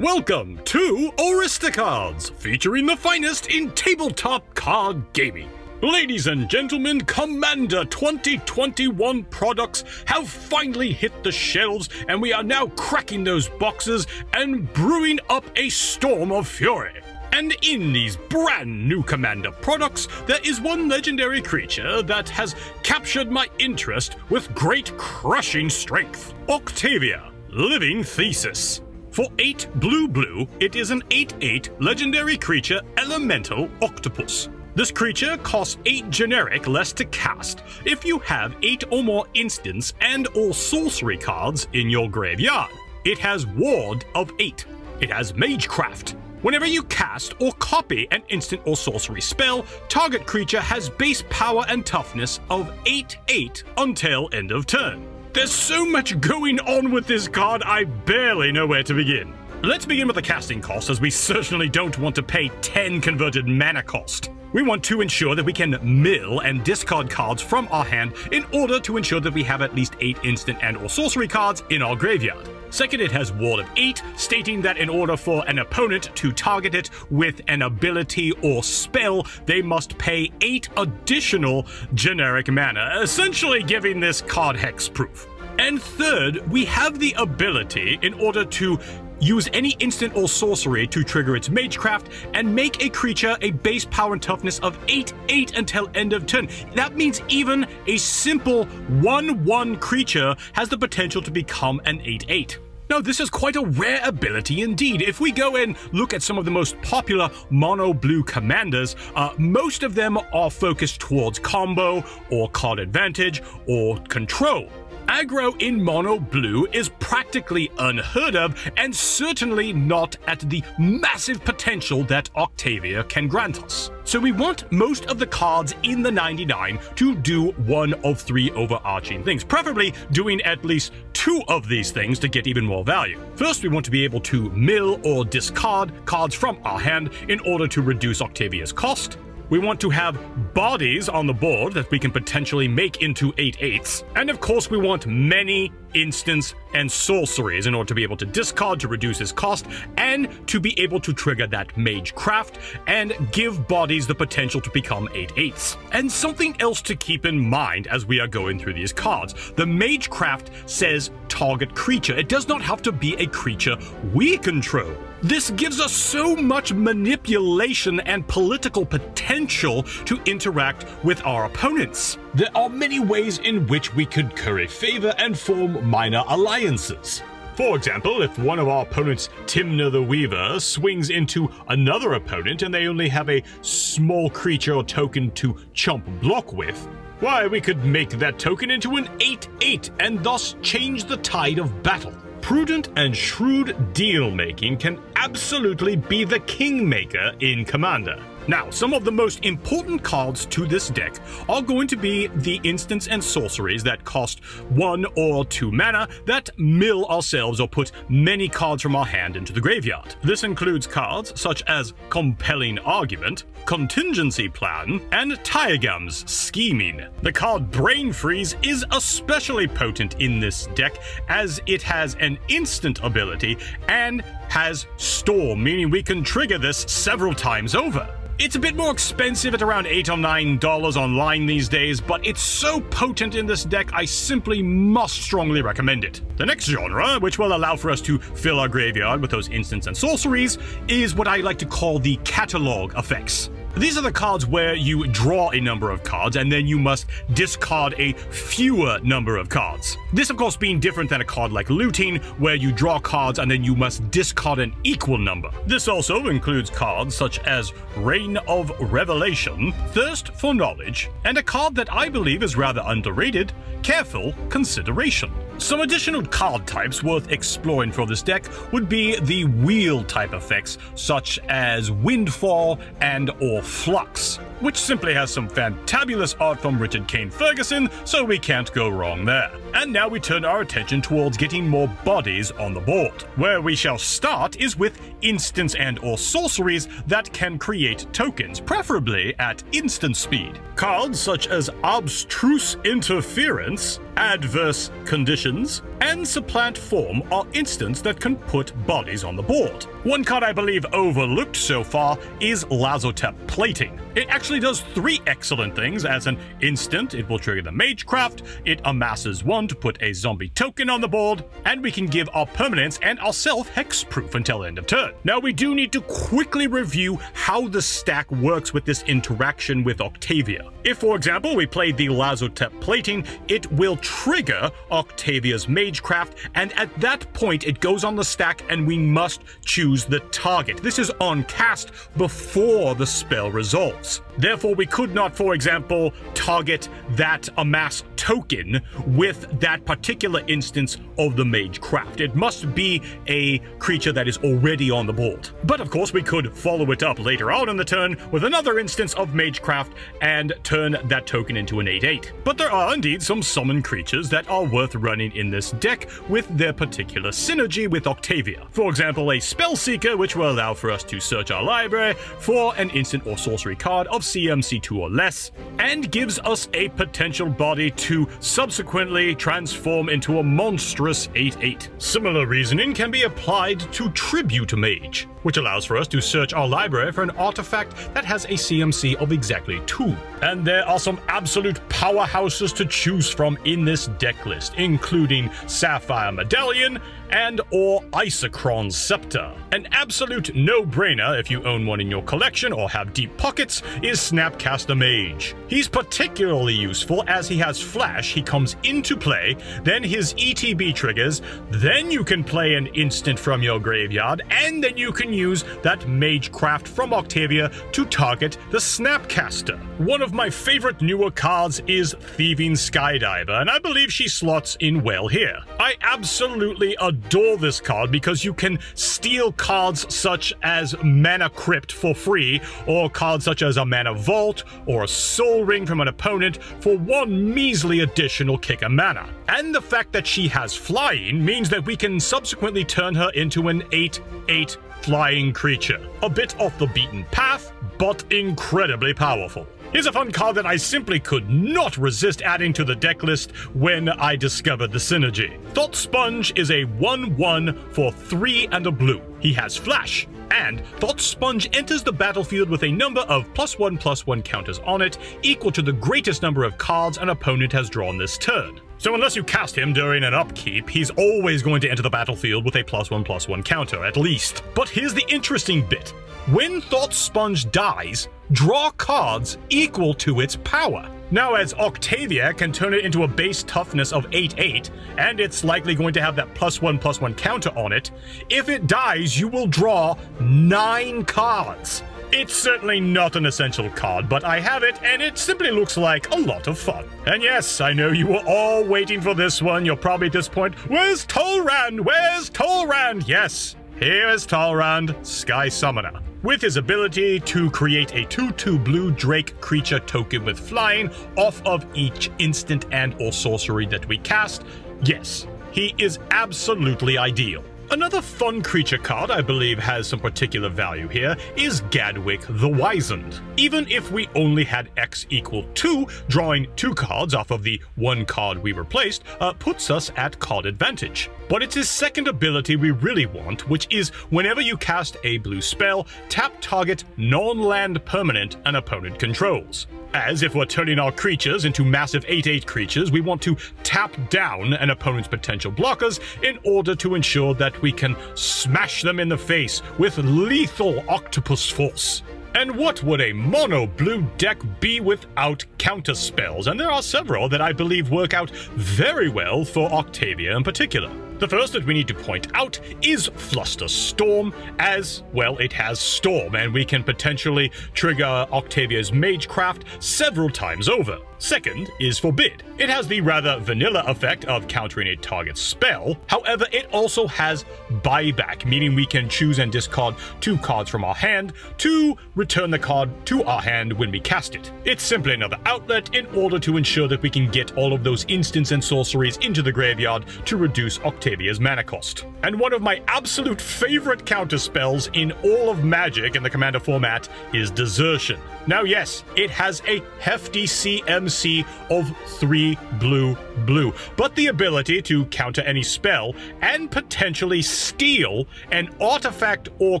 Welcome to Aristocards, featuring the finest in tabletop card gaming. Ladies and gentlemen, Commander 2021 products have finally hit the shelves, and we are now cracking those boxes and brewing up a storm of fury. And in these brand new Commander products, there is one legendary creature that has captured my interest with great crushing strength. Octavia, living Thesis. For 8 blue, it is an 8/8 legendary creature elemental octopus. This creature costs 8 generic less to cast if you have 8 or more instants and or sorcery cards in your graveyard. It has Ward of 8. It has Magecraft. Whenever you cast or copy an instant or sorcery spell, target creature has base power and toughness of 8/8 until end of turn. There's so much going on with this card, I barely know where to begin. Let's begin with the casting cost, as we certainly don't want to pay 10 converted mana cost. We want to ensure that we can mill and discard cards from our hand in order to ensure that we have at least 8 instant and or sorcery cards in our graveyard. Second, it has Ward of 8, stating that in order for an opponent to target it with an ability or spell, they must pay 8 additional generic mana, essentially giving this card hexproof. And third, we have the ability, in order to use any instant or sorcery to trigger its Magecraft and make a creature a base power and toughness of 8/8 until end of turn. That means even a simple 1/1 creature has the potential to become an 8/8. Now, this is quite a rare ability indeed. If we go and look at some of the most popular mono blue commanders, most of them are focused towards combo or card advantage or control. Aggro in mono blue is practically unheard of, and certainly not at the massive potential that Octavia can grant us. So we want most of the cards in the 99 to do one of 3 overarching things, preferably doing at least 2 of these things to get even more value. First, we want to be able to mill or discard cards from our hand in order to reduce Octavia's cost. We want to have bodies on the board that we can potentially make into 8/8s. And of course, we want many instants and sorceries in order to be able to discard to reduce his cost and to be able to trigger that Magecraft and give bodies the potential to become 8/8s. And something else to keep in mind as we are going through these cards. The Magecraft says target creature. It does not have to be a creature we control. This gives us so much manipulation and political potential to interact with our opponents. There are many ways in which we could curry favor and form minor alliances. For example, if one of our opponents, Timna the Weaver, swings into another opponent and they only have a small creature or token to chump block with, why, we could make that token into an 8/8 and thus change the tide of battle. Prudent and shrewd deal-making can absolutely be the kingmaker in Commander. Now, some of the most important cards to this deck are going to be the instants and sorceries that cost 1 or 2 mana that mill ourselves or put many cards from our hand into the graveyard. This includes cards such as Compelling Argument, Contingency Plan, and Tyregam's Scheming. The card Brain Freeze is especially potent in this deck as it has an instant ability and has Storm, meaning we can trigger this several times over. It's a bit more expensive at around $8 or $9 online these days, but it's so potent in this deck, I simply must strongly recommend it. The next genre, which will allow for us to fill our graveyard with those instants and sorceries, is what I like to call the catalog effects. These are the cards where you draw a number of cards and then you must discard a fewer number of cards. This, of course, being different than a card like Looting, where you draw cards and then you must discard an equal number. This also includes cards such as Reign of Revelation, Thirst for Knowledge, and a card that I believe is rather underrated, Careful Consideration. Some additional card types worth exploring for this deck would be the wheel type effects, such as Windfall and or Flux. which simply has some fantabulous art from Richard Kane Ferguson, so we can't go wrong there. And now we turn our attention towards getting more bodies on the board. Where we shall start is with instants and or sorceries that can create tokens, preferably at instant speed. Cards such as Abstruse Interference, Adverse Conditions, and Supplant Form are instants that can put bodies on the board. One card I believe overlooked so far is Lazotep Plating. It actually does 3 excellent things. As an instant, it will trigger the Magecraft, it amasses 1 to put a zombie token on the board, and we can give our permanents and ourself hexproof until end of turn. Now we do need to quickly review how the stack works with this interaction with Octavia. If, for example, we played the Lazotep Plating, it will trigger Octavia's Magecraft, and at that point it goes on the stack and we must choose the target. This is on cast before the spell resolves. Therefore, we could not, for example, target that amass token with that particular instance of the Magecraft. It must be a creature that is already on the board. But of course, we could follow it up later on in the turn with another instance of Magecraft and turn that token into an 8/8. But there are indeed some summon creatures that are worth running in this deck with their particular synergy with Octavia. For example, a Spellseeker, which will allow for us to search our library for an instant or sorcery card of CMC2 or less, and gives us a potential body to subsequently transform into a monstrous 8/8. Similar reasoning can be applied to Tribute Mage, which allows for us to search our library for an artifact that has a CMC of exactly 2. And there are some absolute powerhouses to choose from in this deck list, including Sapphire Medallion and or Isochron's Scepter. An absolute no-brainer if you own one in your collection or have deep pockets is Snapcaster Mage. He's particularly useful as he has flash, he comes into play, then his ETB triggers, then you can play an instant from your graveyard, and then you can use that Magecraft from Octavia to target the Snapcaster. One of my favorite newer cards is Thieving Skydiver, and I believe she slots in well here. I absolutely adore this card because you can steal cards such as Mana Crypt for free, or cards such as a Mana Vault or a Soul Ring from an opponent for 1 measly additional kick of mana. And the fact that she has flying means that we can subsequently turn her into an 8/8 flying creature. A bit off the beaten path, but incredibly powerful. Here's a fun card that I simply could not resist adding to the deck list when I discovered the synergy. Thought Sponge is a 1/1 for 3 and a blue. He has flash, and Thought Sponge enters the battlefield with a number of +1/+1 counters on it, equal to the greatest number of cards an opponent has drawn this turn. So unless you cast him during an upkeep, he's always going to enter the battlefield with a +1/+1 counter, at least. But here's the interesting bit. When Thought Sponge dies, draw cards equal to its power. Now, as Octavia can turn it into a base toughness of 8/8, and it's likely going to have that +1/+1 counter on it, if it dies, you will draw 9 cards. It's certainly not an essential card, but I have it, and it simply looks like a lot of fun. And yes, I know you were all waiting for this one. You're probably at this point, where's Tolrand? Where's Tolrand? Yes, here is Tolrand, Sky Summoner. With his ability to create a 2/2 blue Drake creature token with flying off of each instant and or sorcery that we cast, yes, he is absolutely ideal. Another fun creature card I believe has some particular value here is Gadwick the Wizened. Even if we only had X equal 2, drawing 2 cards off of the 1 card we replaced puts us at card advantage. But it's his second ability we really want, which is whenever you cast a blue spell, tap target non-land permanent an opponent controls. As if we're turning our creatures into massive 8/8 creatures, we want to tap down an opponent's potential blockers in order to ensure that we can smash them in the face with lethal octopus force. And what would a mono blue deck be without counter spells? And there are several that I believe work out very well for Octavia in particular. The first that we need to point out is Fluster Storm, as, well, it has Storm, and we can potentially trigger Octavia's Magecraft several times over. Second is Forbid. It has the rather vanilla effect of countering a target spell. However, it also has Buyback, meaning we can choose and discard 2 cards from our hand to return the card to our hand when we cast it. It's simply another outlet in order to ensure that we can get all of those instants and sorceries into the graveyard to reduce Octavia's mana cost. And one of my absolute favorite counter spells in all of Magic in the Commander format is Desertion. Now yes, it has a hefty CMC of 3 blue, but the ability to counter any spell and potentially steal an artifact or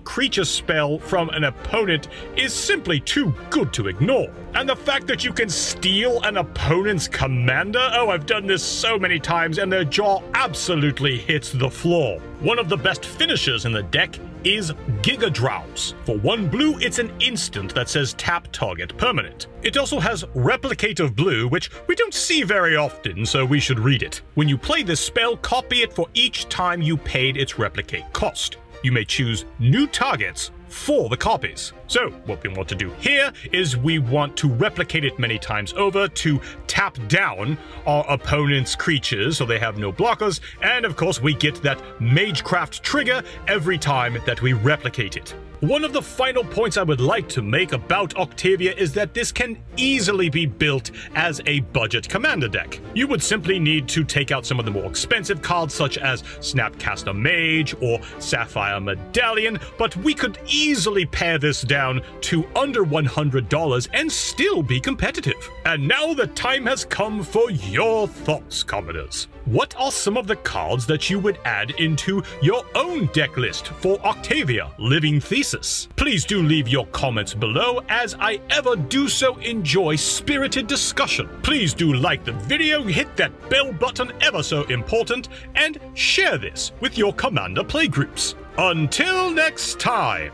creature spell from an opponent is simply too good to ignore. And the fact that you can steal an opponent's commander? Oh, I've done this so many times and their jaw absolutely hits the floor. One of the best finishers in the deck is Giga Drowse. For 1 blue, it's an instant that says tap target permanent. It also has Replicate of Blue, which we don't see very often, so we should read it. When you play this spell, copy it for each time you paid its replicate cost. You may choose new targets for the copies. So what we want to do here is we want to replicate it many times over to tap down our opponent's creatures so they have no blockers, and of course we get that Magecraft trigger every time that we replicate it. One of the final points I would like to make about Octavia is that this can easily be built as a budget commander deck. You would simply need to take out some of the more expensive cards such as Snapcaster Mage or Sapphire Medallion, but we could easily pare this down to under $100 and still be competitive. And now the time has come for your thoughts, commoners. What are some of the cards that you would add into your own deck list for Octavia Living Thesis? Please do leave your comments below, as I ever do so enjoy spirited discussion. Please do like the video, hit that bell button, ever so important, and share this with your Commander playgroups. Until next time,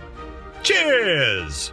cheers!